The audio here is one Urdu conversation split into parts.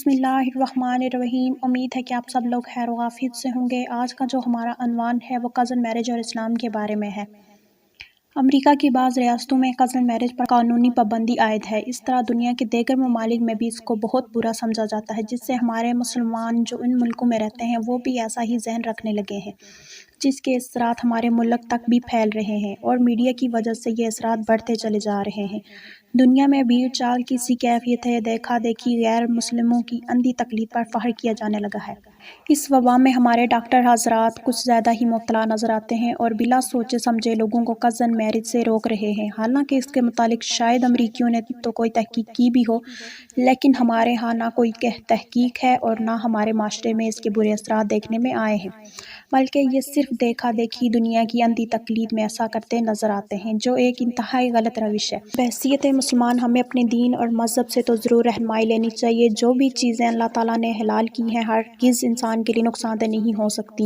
بسم اللہ الرحمن الرحیم۔ امید ہے کہ آپ سب لوگ خیر و عافیت سے ہوں گے۔ آج کا جو ہمارا عنوان ہے وہ کزن میرج اور اسلام کے بارے میں ہے۔ امریکہ کی بعض ریاستوں میں کزن میرج پر قانونی پابندی عائد ہے۔ اس طرح دنیا کے دیگر ممالک میں بھی اس کو بہت برا سمجھا جاتا ہے، جس سے ہمارے مسلمان جو ان ملکوں میں رہتے ہیں وہ بھی ایسا ہی ذہن رکھنے لگے ہیں، جس کے اثرات ہمارے ملک تک بھی پھیل رہے ہیں اور میڈیا کی وجہ سے یہ اثرات بڑھتے چلے جا رہے ہیں۔ دنیا میں بھیڑ چال کی سی کیفیت ہے، دیکھا دیکھی غیر مسلموں کی اندھی تقلید پر فخر کیا جانے لگا ہے۔ اس وبا میں ہمارے ڈاکٹر حضرات کچھ زیادہ ہی مبتلا نظر آتے ہیں اور بلا سوچے سمجھے لوگوں کو کزن میرج سے روک رہے ہیں۔ حالانکہ اس کے متعلق شاید امریکیوں نے تو کوئی تحقیق کی بھی ہو، لیکن ہمارے ہاں نہ کوئی تحقیق ہے اور نہ ہمارے معاشرے میں اس کے برے اثرات دیکھنے میں آئے ہیں، بلکہ یہ صرف دیکھا دیکھی دنیا کی اندھی تقلید میں ایسا کرتے نظر آتے ہیں، جو ایک انتہائی غلط روش ہے۔ بحیثیت مسلمان ہمیں اپنے دین اور مذہب سے تو ضرور رہنمائی لینی چاہیے۔ جو بھی چیزیں اللہ تعالیٰ نے حلال کی ہیں ہرگز انسان کے لیے نقصان دہ نہیں ہو سکتی،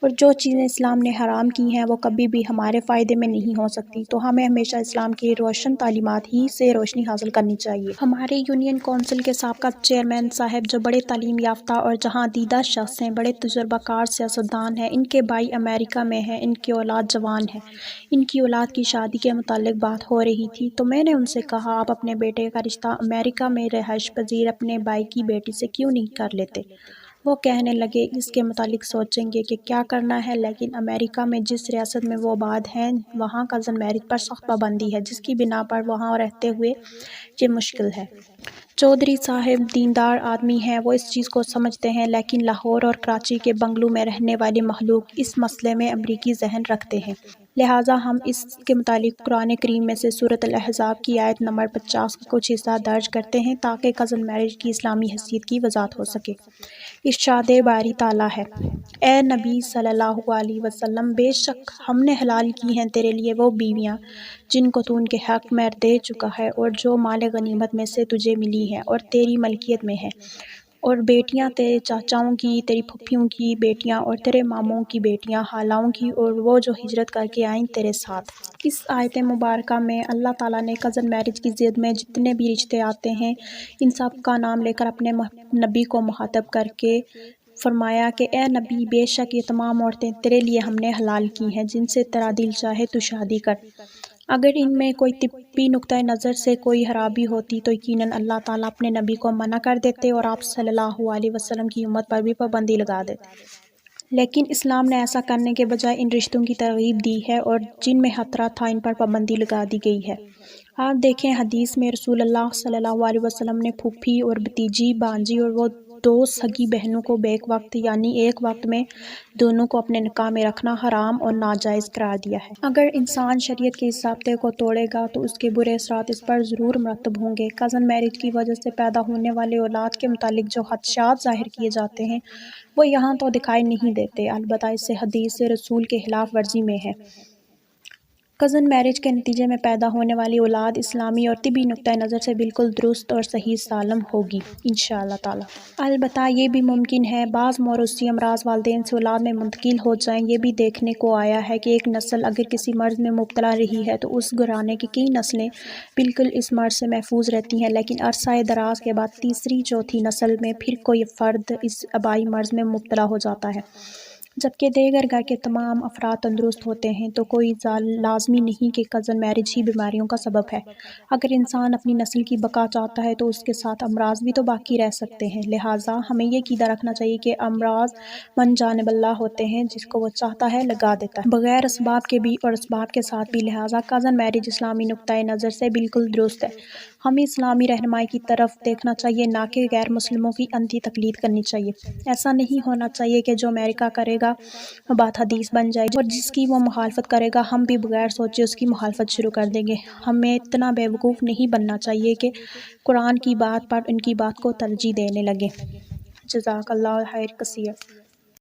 اور جو چیزیں اسلام نے حرام کی ہیں وہ کبھی بھی ہمارے فائدے میں نہیں ہو سکتی۔ تو ہمیں ہمیشہ اسلام کی روشن تعلیمات ہی سے روشنی حاصل کرنی چاہیے۔ ہمارے یونین کونسل کے سابقہ چیئرمین صاحب جو بڑے تعلیم یافتہ اور جہاں دیدہ شخص ہیں، بڑے تجربہ کار سیاستدان ہیں، ان کے بھائی امریکہ میں ہیں، ان کی اولاد جوان ہے۔ ان کی اولاد کی شادی کے متعلق بات ہو رہی تھی تو میں نے ان سے کہا، آپ اپنے بیٹے کا رشتہ امریکہ میں رہائش پذیر اپنے بھائی کی بیٹی سے کیوں نہیں کر لیتے؟ وہ کہنے لگے، اس کے متعلق سوچیں گے کہ کیا کرنا ہے، لیکن امریکہ میں جس ریاست میں وہ آباد ہیں وہاں کزن میرج پر سخت پابندی ہے، جس کی بنا پر وہاں رہتے ہوئے یہ مشکل ہے۔ چودھری صاحب دیندار آدمی ہیں، وہ اس چیز کو سمجھتے ہیں، لیکن لاہور اور کراچی کے بنگلوں میں رہنے والی مخلوق اس مسئلے میں امریکی ذہن رکھتے ہیں۔ لہٰذا ہم اس کے متعلق قرآن کریم میں سے سورۃ الاحزاب کی آیت نمبر 50 کا کچھ حصہ درج کرتے ہیں تاکہ کزن میرج کی اسلامی حیثیت کی وضاحت ہو سکے۔ ارشاد باری تعالیٰ ہے، اے نبی صلی اللہ علیہ وسلم، بے شک ہم نے حلال کی ہیں تیرے لیے وہ بیویاں جن کو تو ان کے حق مہر دے چکا ہے اور جو مال غنیمت میں سے تجھے ملی ہیں اور تیری ملکیت میں ہے، اور بیٹیاں تیرے چاچاؤں کی، تیری پھپھیوں کی بیٹیاں اور تیرے ماموں کی بیٹیاں، خالاؤں کی، اور وہ جو ہجرت کر کے آئیں تیرے ساتھ۔ اس آیت مبارکہ میں اللہ تعالیٰ نے کزن میرج کی ضد میں جتنے بھی رشتے آتے ہیں ان سب کا نام لے کر اپنے نبی کو مخاطب کر کے فرمایا کہ اے نبی، بے شک یہ تمام عورتیں تیرے لیے ہم نے حلال کی ہیں، جن سے تیرا دل چاہے تو شادی کر۔ اگر ان میں کوئی طبی نقطۂ نظر سے کوئی خرابی ہوتی تو یقیناً اللہ تعالیٰ اپنے نبی کو منع کر دیتے اور آپ صلی اللہ علیہ وسلم کی امت پر بھی پابندی لگا دیتے۔ لیکن اسلام نے ایسا کرنے کے بجائے ان رشتوں کی ترغیب دی ہے اور جن میں خطرہ تھا ان پر پابندی لگا دی گئی ہے۔ آپ دیکھیں، حدیث میں رسول اللہ صلی اللہ علیہ وسلم نے پھوپھی اور بھتیجی، بھانجی اور وہ دو سگی بہنوں کو بیک وقت یعنی ایک وقت میں دونوں کو اپنے نکاح میں رکھنا حرام اور ناجائز قرار دیا ہے۔ اگر انسان شریعت کے اس ضابطے کو توڑے گا تو اس کے برے اثرات اس پر ضرور مرتب ہوں گے۔ کزن میرج کی وجہ سے پیدا ہونے والے اولاد کے متعلق جو خدشات ظاہر کیے جاتے ہیں وہ یہاں تو دکھائی نہیں دیتے، البتہ اس سے حدیث رسول کے خلاف ورزی میں ہے۔ کزن میرج کے نتیجے میں پیدا ہونے والی اولاد اسلامی اور طبی نقطۂ نظر سے بالکل درست اور صحیح سالم ہوگی انشاءاللہ تعالیٰ۔ البتہ یہ بھی ممکن ہے بعض موروثی امراض والدین سے اولاد میں منتقل ہو جائیں۔ یہ بھی دیکھنے کو آیا ہے کہ ایک نسل اگر کسی مرض میں مبتلا رہی ہے تو اس گھرانے کی کئی نسلیں بالکل اس مرض سے محفوظ رہتی ہیں، لیکن عرصہ دراز کے بعد تیسری چوتھی نسل میں پھر کوئی فرد اس وبائی مرض میں مبتلا ہو جاتا ہے، جبکہ دیگر گھر کے تمام افراد تندرست ہوتے ہیں۔ تو کوئی لازمی نہیں کہ کزن میرج ہی بیماریوں کا سبب ہے۔ اگر انسان اپنی نسل کی بقا چاہتا ہے تو اس کے ساتھ امراض بھی تو باقی رہ سکتے ہیں، لہٰذا ہمیں یہ عقیدہ رکھنا چاہیے کہ امراض من جانب اللہ ہوتے ہیں، جس کو وہ چاہتا ہے لگا دیتا ہے، بغیر اسباب کے بھی اور اسباب کے ساتھ بھی۔ لہٰذا کزن میرج اسلامی نقطۂ نظر سے بالکل درست ہے۔ ہمیں اسلامی رہنمائی کی طرف دیکھنا چاہیے، نہ کہ غیر مسلموں کی اندھی تقلید کرنی چاہیے۔ ایسا نہیں ہونا چاہیے کہ جو امریکہ کرے گا وہ بات حدیث بن جائے اور جس کی وہ مخالفت کرے گا ہم بھی بغیر سوچے اس کی مخالفت شروع کر دیں گے۔ ہمیں اتنا بیوقوف نہیں بننا چاہیے کہ قرآن کی بات پر ان کی بات کو ترجیح دینے لگیں۔ جزاک اللہ خیر کثیر۔